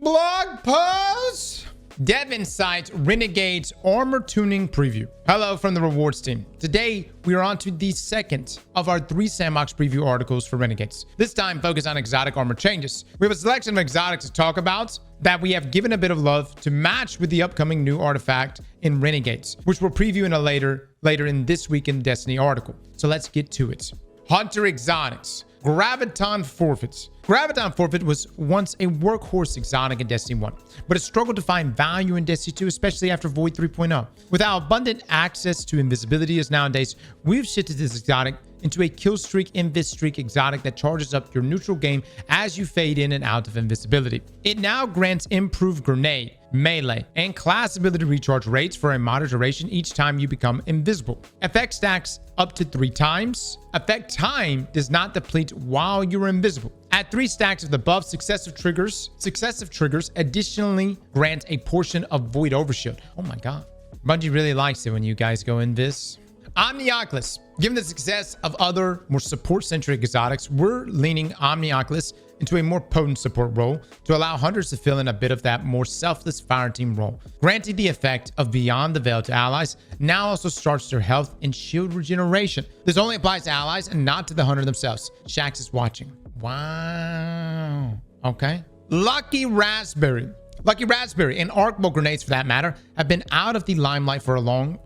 Blog post. Dev Insights Renegades Armor Tuning Preview. Hello from the rewards team. Today, we are on to the second of our 3 sandbox preview articles for Renegades. This time, focus on exotic armor changes. We have a selection of exotics to talk about that we have given a bit of love to match with the upcoming new artifact in Renegades, which we'll preview in a later in this week in Destiny article. So let's get to it. Hunter exotics. Graviton Forfeits. Graviton Forfeit was once a workhorse exotic in Destiny 1, but it struggled to find value in Destiny 2, especially after Void 3.0. With how abundant access to invisibility is nowadays, we've shifted this exotic into a kill streak, invis streak exotic that charges up your neutral game as you fade in and out of invisibility. It now grants improved grenade, melee, and class ability recharge rates for a moderate duration each time you become invisible. Effect stacks up to 3 times. Effect time does not deplete while you're invisible. Add 3 stacks of the buff. Successive triggers additionally grant a portion of Void Overshield. Oh my god. Bungie really likes it when you guys go invis. Omnioculus. Given the success of other more support-centric exotics, we're leaning Omnioculus into a more potent support role to allow hunters to fill in a bit of that more selfless fire team role. Granting the effect of Beyond the Veil to allies now also starts their health and shield regeneration. This only applies to allies and not to the hunter themselves. Shax is watching. Wow. Okay. Lucky Raspberry. Lucky Raspberry and arc bolt grenades, for that matter, have been out of the limelight for a long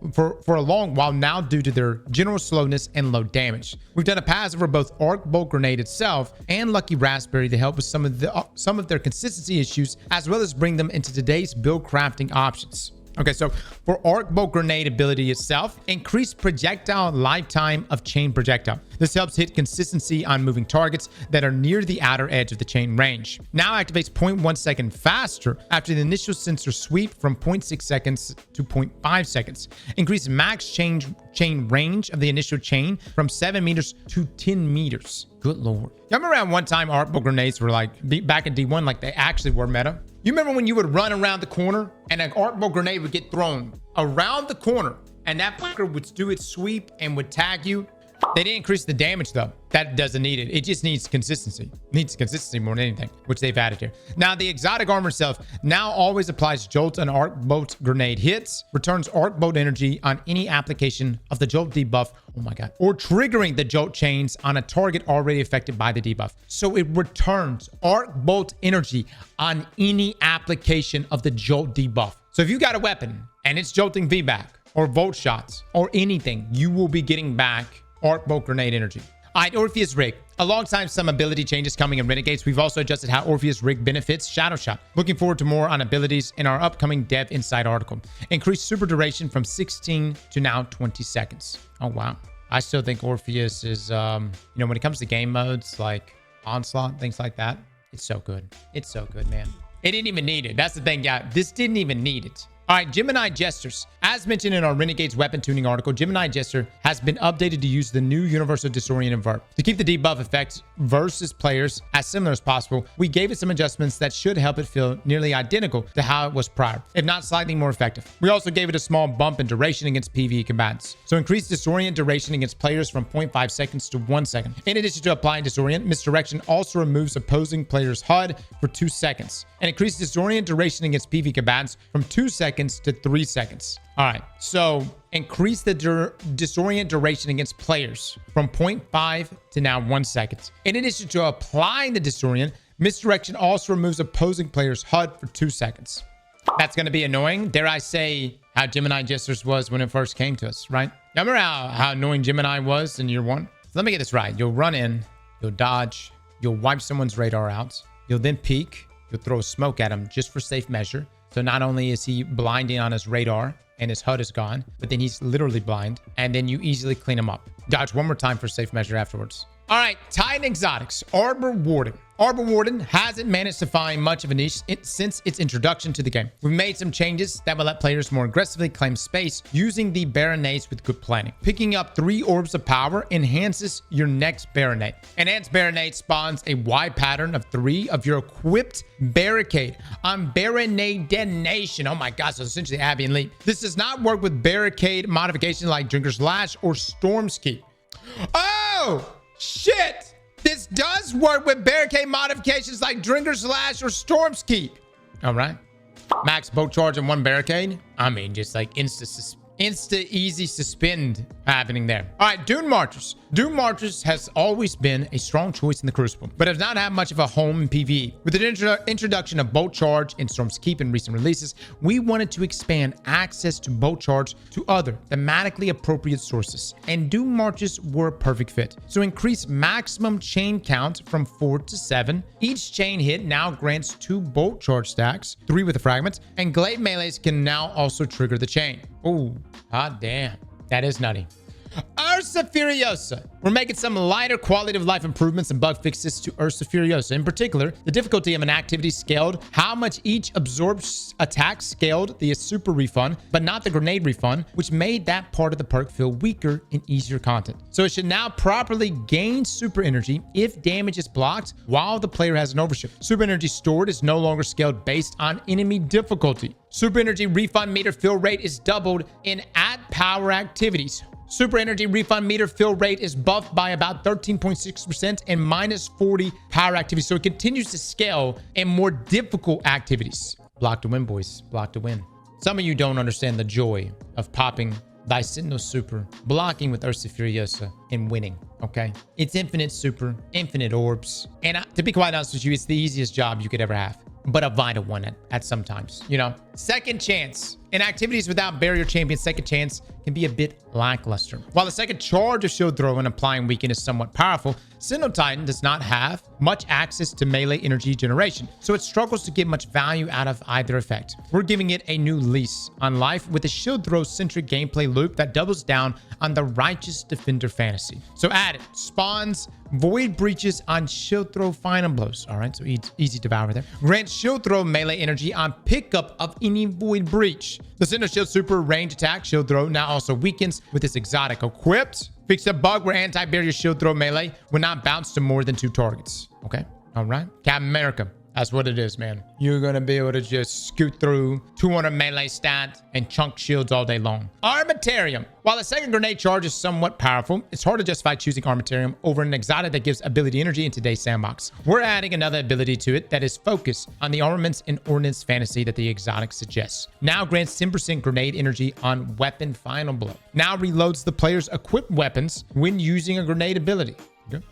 while now due to their general slowness and low damage. We've done a passive for both arc bolt grenade itself and Lucky Raspberry to help with some of their consistency issues, as well as bring them into today's build crafting options. Okay, so for arc bolt grenade ability itself, increase projectile lifetime of chain projectile. This helps hit consistency on moving targets that are near the outer edge of the chain range. Now activates 0.1 second faster after the initial sensor sweep from 0.6 seconds to 0.5 seconds. Increase max chain range of the initial chain from 7 meters to 10 meters. Good lord. Y'all remember around one time arc bolt grenades were like, back in D1, like they actually were meta? You remember when you would run around the corner and an arc bolt grenade would get thrown around the corner and that fucker would do its sweep and would tag you? They didn't increase the damage though. That doesn't need it. It just needs consistency. It needs consistency more than anything, which they've added here. Now the exotic armor itself now always applies jolt and arc bolt grenade hits, returns arc bolt energy on any application of the jolt debuff. Oh my god. Or triggering the jolt chains on a target already affected by the debuff. So it returns arc bolt energy on any application of the jolt debuff. So if you got a weapon and it's jolting V-back or volt shots or anything, you will be getting back arc bolt grenade energy. All right, Orpheus Rig. Alongside some ability changes coming in Renegades, we've also adjusted how Orpheus Rig benefits Shadow Shot. Looking forward to more on abilities in our upcoming Dev Insight article. Increase super duration from 16 to now 20 seconds. Oh, wow. I still think Orpheus is, when it comes to game modes like Onslaught, things like that, it's so good. It's so good, man. It didn't even need it. That's the thing, yeah. This didn't even need it. All right, Gemini Jesters. As mentioned in our Renegades weapon tuning article, Gemini Jester has been updated to use the new Universal Disorient Invert. To keep the debuff effect versus players as similar as possible, we gave it some adjustments that should help it feel nearly identical to how it was prior, if not slightly more effective. We also gave it a small bump in duration against PvE combatants. So increase Disorient duration against players from 0.5 seconds to 1 second. In addition to applying Disorient, Misdirection also removes opposing players' HUD for 2 seconds. And increase Disorient duration against PvE combatants from 2 seconds to 3 seconds. All right, so increase the disorient duration against players from 0.5 to now 1 second. In addition to applying the disorient, Misdirection also removes opposing players' HUD for 2 seconds. That's going to be annoying. Dare I say how Gemini Jesters was when it first came to us, right? Now, remember how annoying Gemini was in year 1? So let me get this right. You'll run in, you'll dodge, you'll wipe someone's radar out, you'll then peek, you'll throw a smoke at him just for safe measure. So not only is he blinding on his radar and his HUD is gone, but then he's literally blind. And then you easily clean him up. Dodge one more time for safe measure afterwards. All right, Titan Exotics, Arbor Warden. Arbor Warden hasn't managed to find much of a niche since its introduction to the game. We've made some changes that will let players more aggressively claim space using the Baronades with good planning. Picking up 3 orbs of power enhances your next Baronade. Enhanced Baronade spawns a wide pattern of 3 of your equipped barricade on Baronade detonation. Oh my god, so essentially Abby and Leap. This does not work with barricade modifications like Drinker's Lash or Storm's Key. Oh! Shit! This does work with barricade modifications like Drinker's Lash or Storm's Keep. All right. Max boat charge and 1 barricade. I mean, just like insta easy suspend happening there. All right, Dune Marchers. Dune Marchers has always been a strong choice in the Crucible, but has not had much of a home in PvE. With the introduction of Bolt Charge in Storm's Keep in recent releases, we wanted to expand access to Bolt Charge to other thematically appropriate sources, and Dune Marchers were a perfect fit. So increase maximum chain count from 4 to 7. Each chain hit now grants 2 Bolt Charge stacks, 3 with the fragments, and Glaive melees can now also trigger the chain. Oh, hot damn. That is nutty. Ursa Furiosa. We're making some lighter quality of life improvements and bug fixes to Ursa Furiosa. In particular, the difficulty of an activity scaled, how much each absorbs attack scaled the super refund, but not the grenade refund, which made that part of the perk feel weaker in easier content. So it should now properly gain super energy if damage is blocked while the player has an overshield. Super energy stored is no longer scaled based on enemy difficulty. Super energy refund meter fill rate is doubled in at power activities. Super energy refund meter fill rate is buffed by about 13.6% and minus 40 power activities. So it continues to scale in more difficult activities. Block to win, boys. Block to win. Some of you don't understand the joy of popping Bicentennial Super, blocking with Ursa Furiosa, and winning, okay? It's infinite super, infinite orbs. And to be quite honest with you, it's the easiest job you could ever have, but a vital one at sometimes, you know? Second chance. In activities without barrier champions, second chance can be a bit lackluster. While the second charge of shield throw and applying weaken is somewhat powerful, Sentinel Titan does not have much access to melee energy generation, so it struggles to get much value out of either effect. We're giving it a new lease on life with a shield throw-centric gameplay loop that doubles down on the righteous defender fantasy. So add it. Spawns void breaches on shield throw final blows. All right, so easy devour there. Grant shield throw melee energy on pickup of any void breach. The Sentinel Shield Super range attack shield throw now also weakens with this exotic equipped. Fix a bug where anti-barrier shield throw melee will not bounce to more than 2 targets. Okay, all right. Captain America. That's what it is, man. You're going to be able to just scoot through 200 melee stat and chunk shields all day long. Armatarium. While the second grenade charge is somewhat powerful, it's hard to justify choosing Armatarium over an exotic that gives ability energy in today's sandbox. We're adding another ability to it that is focused on the armaments and ordnance fantasy that the exotic suggests. Now grants 10% grenade energy on weapon final blow. Now reloads the player's equipped weapons when using a grenade ability. Okay.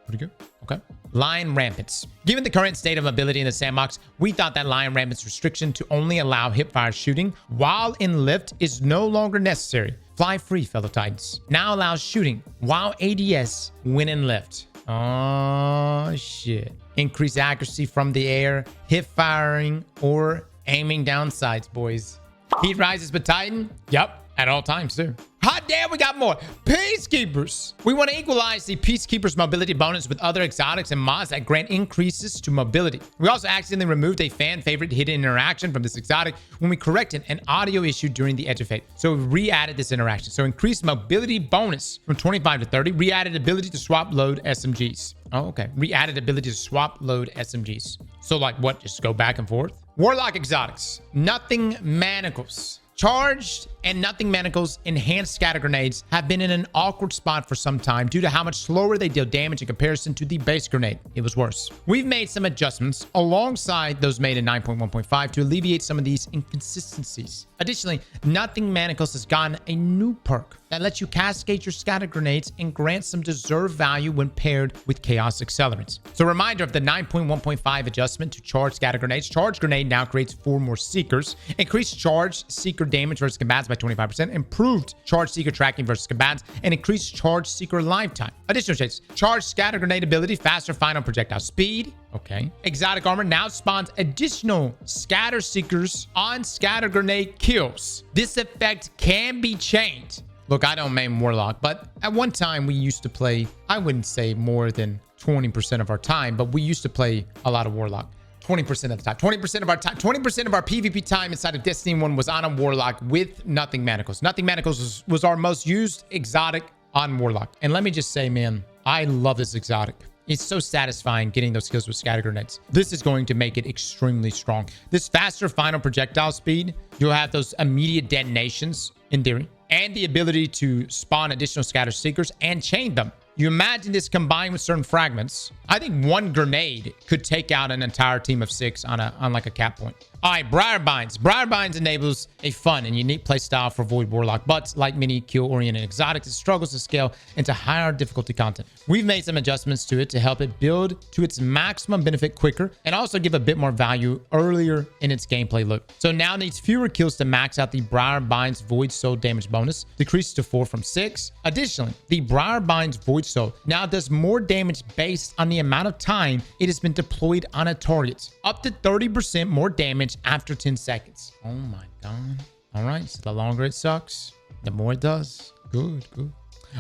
Pretty good. Okay. Lion Rampants. Given the current state of mobility in the sandbox, we thought that Lion Rampants restriction to only allow hipfire shooting while in lift is no longer necessary. Fly free, fellow Titans. Now allows shooting while ADS when in lift. Oh, shit. Increase accuracy from the air, hip firing, or aiming down sights, boys. Heat rises but Titan? Yep. At all times, too. Hot damn, we got more. Peacekeepers. We want to equalize the Peacekeepers mobility bonus with other exotics and mods that grant increases to mobility. We also accidentally removed a fan favorite hidden interaction from this exotic when we corrected an audio issue during the Edge of Fate. So we re-added this interaction. So increased mobility bonus from 25 to 30. Re-added ability to swap load SMGs. Oh, okay. Re-added ability to swap load SMGs. So like what? Just go back and forth? Warlock exotics. Nothing manacles. Charged and Nothing Manacles enhanced scatter grenades have been in an awkward spot for some time due to how much slower they deal damage in comparison to the base grenade. It was worse. We've made some adjustments alongside those made in 9.1.5 to alleviate some of these inconsistencies. Additionally, Nothing Manacles has gotten a new perk that lets you cascade your scatter grenades and grant some deserved value when paired with Chaos Accelerants. So a reminder of the 9.1.5 adjustment to charge scatter grenades. Charge grenade now creates 4 more seekers. Increased charge seeker damage versus combatants by 25%. Improved charge seeker tracking versus combatants. And increased charge seeker lifetime. Additional shades. Charge scatter grenade ability. Faster final projectile speed. Okay. Exotic armor now spawns additional scatter seekers on scatter grenade kills. This effect can be changed. Look, I don't main Warlock, but at one time we used to play, I wouldn't say more than 20% of our time, but we used to play a lot of Warlock. 20% of the time. 20% of our time. 20% of our PvP time inside of Destiny 1 was on a Warlock with Nothing Manacles. Nothing Manacles was our most used exotic on Warlock. And let me just say, man, I love this exotic. It's so satisfying getting those kills with scatter grenades. This is going to make it extremely strong. This faster final projectile speed, you'll have those immediate detonations in theory, and the ability to spawn additional scatter seekers and chain them. You imagine this combined with certain fragments. I think one grenade could take out an entire team of 6 on like a cap point. All right, Briar Binds. Briar Binds enables a fun and unique playstyle for Void Warlock, but like many kill-oriented exotics, it struggles to scale into higher difficulty content. We've made some adjustments to it to help it build to its maximum benefit quicker and also give a bit more value earlier in its gameplay loop. So now it needs fewer kills to max out the Briar Binds Void Soul damage bonus, decreases to 4 from 6. Additionally, the Briar Binds Void Soul now does more damage based on the amount of time it has been deployed on a target, up to 30% more damage after 10 seconds. Oh my god. All right, so the longer it sucks, the more it does. Good.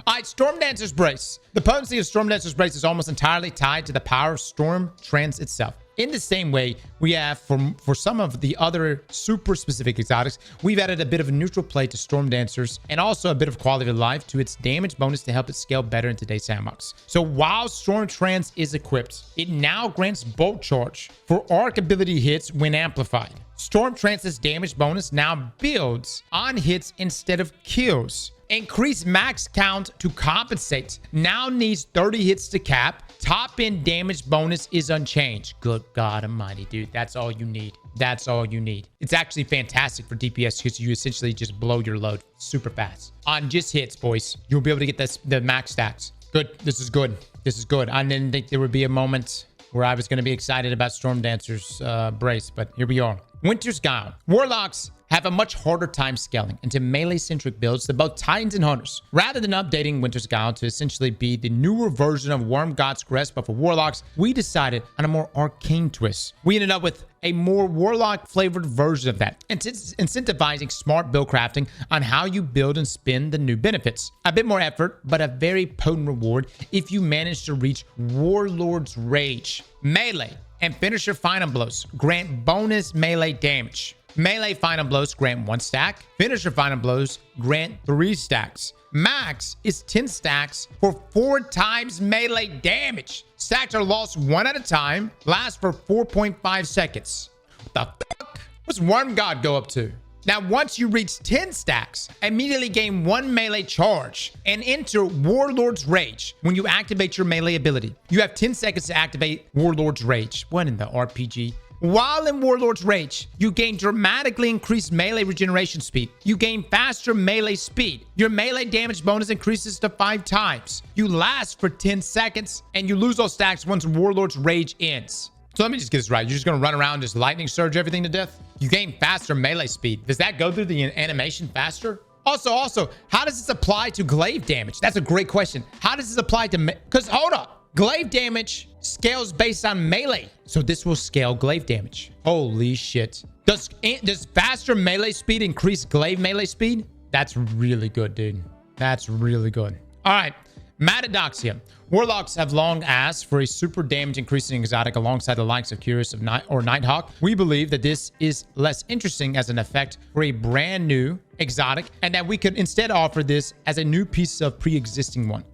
All right, Storm Dancer's Brace. The potency of Storm Dancer's Brace is almost entirely tied to the power of Storm Trance itself. In the same way we have for some of the other super specific exotics, we've added a bit of a neutral play to Storm Dancers and also a bit of quality of life to its damage bonus to help it scale better in today's sandbox. So while Storm Trance is equipped, it now grants Bolt Charge for arc ability hits when amplified. Storm Trance's damage bonus now builds on hits instead of kills. Increase max count to compensate. Now needs 30 hits to cap. Top end damage bonus is unchanged. Good God almighty, dude. That's all you need. That's all you need. It's actually fantastic for DPS because you essentially just blow your load super fast. On just hits, boys, you'll be able to get the max stacks. Good. This is good. This is good. I didn't think there would be a moment where I was going to be excited about Storm Dancer's Brace, but here we are. Winter's Guile. Warlocks have a much harder time scaling into melee-centric builds than both Titans and Hunters. Rather than updating Winter's Guile to essentially be the newer version of Worm God's Grasp, but for Warlocks, we decided on a more arcane twist. We ended up with a more Warlock-flavored version of that, incentivizing smart build crafting on how you build and spin the new benefits. A bit more effort, but a very potent reward if you manage to reach Warlord's Rage. Melee and finisher final blows grant bonus melee damage. Melee final blows grant 1 stack. Finisher final blows grant 3 stacks. Max is 10 stacks for 4 times melee damage. Stacks are lost 1 at a time. Last for 4.5 seconds. What the fuck? What's Worm God go up to? Now, once you reach 10 stacks, immediately gain 1 melee charge and enter Warlord's Rage when you activate your melee ability. You have 10 seconds to activate Warlord's Rage. What in the RPG? While in Warlord's Rage, you gain dramatically increased melee regeneration speed. You gain faster melee speed. Your melee damage bonus increases to 5 times. You last for 10 seconds, and you lose all stacks once Warlord's Rage ends. So let me just get this right. You're just going to run around, just lightning surge everything to death? You gain faster melee speed. Does that go through the animation faster? Also, how does this apply to glaive damage? That's a great question. How does this apply to... Because, hold up. Glaive damage scales based on melee. So this will scale glaive damage. Holy shit. Does faster melee speed increase glaive melee speed? That's really good, dude. That's really good. All right. Matadoxia. Warlocks have long asked for a super damage increasing exotic alongside the likes of Curious of Nighthawk. We believe that this is less interesting as an effect for a brand new exotic, and that we could instead offer this as a new piece of a pre-existing one.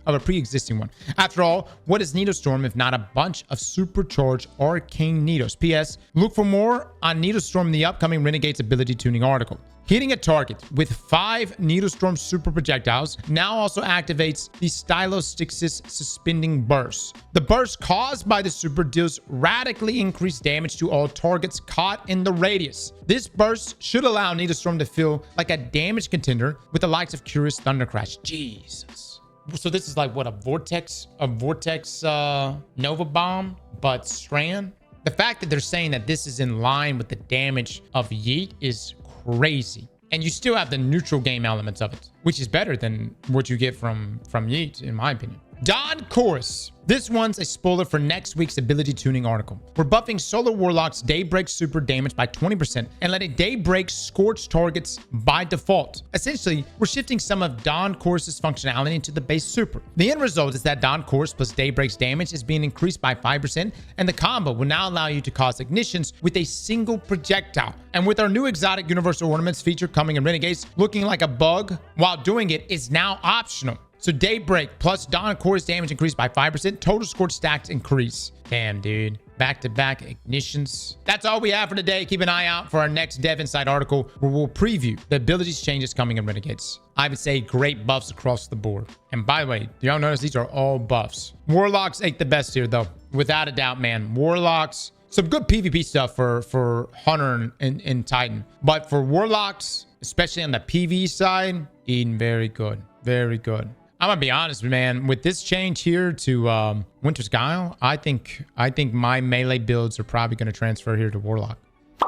After all, what is Nidostorm if not a bunch of supercharged arcane Nidos? P.S. Look for more on Nidostorm in the upcoming Renegades ability tuning article. Hitting a target with 5 Nidostorm super projectiles now also activates the Stylostyxis suspending burst. The burst caused by the super deals radically increased damage to all targets caught in the radius. This burst should allow Nidostorm to feel like a damage contender with the likes of Curious Thundercrash. Jesus. So this is like what, a vortex Nova Bomb, but Strand? The fact that they're saying that this is in line with the damage of Yeet is crazy. And you still have the neutral game elements of it, which is better than what you get from Yeet, in my opinion. Dawn Chorus. This one's a spoiler for next week's ability tuning article. We're buffing Solar Warlock's Daybreak super damage by 20% and letting Daybreak scorch targets by default. Essentially, we're shifting some of Dawn Chorus's functionality into the base super. The end result is that Dawn Chorus plus Daybreak's damage is being increased by 5%, and the combo will now allow you to cause ignitions with a single projectile. And with our new exotic universal ornaments feature coming in Renegades, looking like a bug while doing it is now optional. So Daybreak plus Dawn Chorus damage increased by 5%. Total scorch stacks increase. Damn, dude. Back-to-back ignitions. That's all we have for today. Keep an eye out for our next Dev Insight article where we'll preview the abilities changes coming in Renegades. I would say great buffs across the board. And by the way, do y'all notice these are all buffs? Warlocks ain't the best here, though. Without a doubt, man. Warlocks some good PvP stuff for Hunter and Titan. But for Warlocks, especially on the PvE side, Eden, very good. Very good. I'm gonna be honest, man. With this change here to Winter's Guile, I think my melee builds are probably gonna transfer here to Warlock.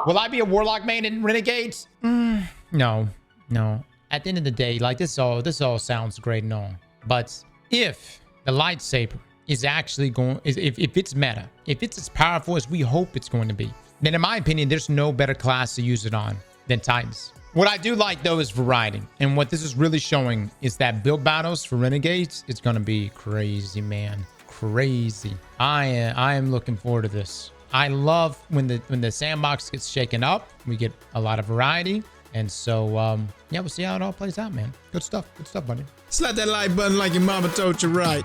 Will I be a Warlock main in Renegades? No. At the end of the day, like this all sounds great and all, but if the lightsaber is actually going, if it's meta, if it's as powerful as we hope it's going to be, then in my opinion, there's no better class to use it on than Titans. What I do like though is variety, and what this is really showing is that build battles for Renegades, it's gonna be crazy, man, crazy. I am looking forward to this. I love when the sandbox gets shaken up. We get a lot of variety. And so, yeah, we'll see how it all plays out, man. Good stuff, buddy. Slap that like button like your mama told you right.